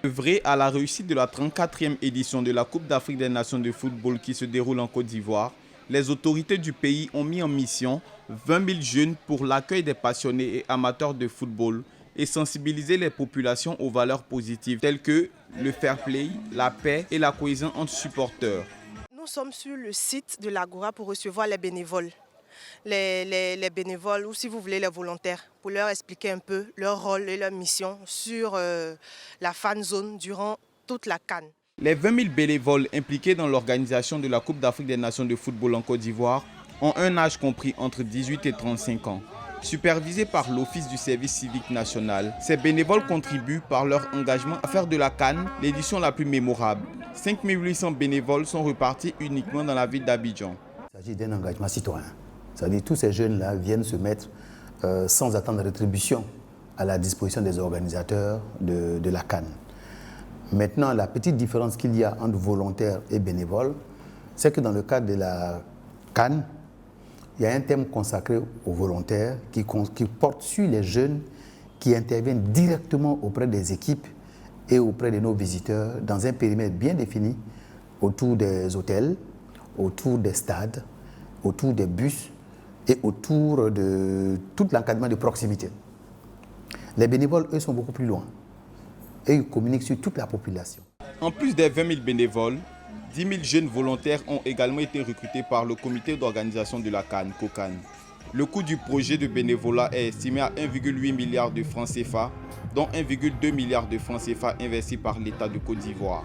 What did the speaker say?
Œuvrer à la réussite de la 34e édition de la Coupe d'Afrique des Nations de football qui se déroule en Côte d'Ivoire, les autorités du pays ont mis en mission 20 000 jeunes pour l'accueil des passionnés et amateurs de football et sensibiliser les populations aux valeurs positives telles que le fair play, la paix et la cohésion entre supporters. Nous sommes sur le site de l'Agora pour recevoir les bénévoles. Les bénévoles ou si vous voulez les volontaires pour leur expliquer un peu leur rôle et leur mission sur la fan zone durant toute la CAN. Les 20 000 bénévoles impliqués dans l'organisation de la Coupe d'Afrique des Nations de football en Côte d'Ivoire ont un âge compris entre 18 et 35 ans. Supervisés par l'Office du service civique national, ces bénévoles contribuent par leur engagement à faire de la CAN l'édition la plus mémorable. 5 800 bénévoles sont repartis uniquement dans la ville d'Abidjan. Il s'agit d'un engagement citoyen. C'est-à-dire que tous ces jeunes-là viennent se mettre sans attendre rétribution à la disposition des organisateurs de la CAN. Maintenant, la petite différence qu'il y a entre volontaires et bénévoles, c'est que dans le cadre de la CAN, il y a un thème consacré aux volontaires qui porte sur les jeunes qui interviennent directement auprès des équipes et auprès de nos visiteurs dans un périmètre bien défini autour des hôtels, autour des stades, autour des bus et autour de tout l'encadrement de proximité. Les bénévoles, eux, sont beaucoup plus loin et ils communiquent sur toute la population. En plus des 20 000 bénévoles, 10 000 jeunes volontaires ont également été recrutés par le comité d'organisation de la CAN, COCAN. Le coût du projet de bénévolat est estimé à 1,8 milliard de francs CFA, dont 1,2 milliard de francs CFA investis par l'État de Côte d'Ivoire.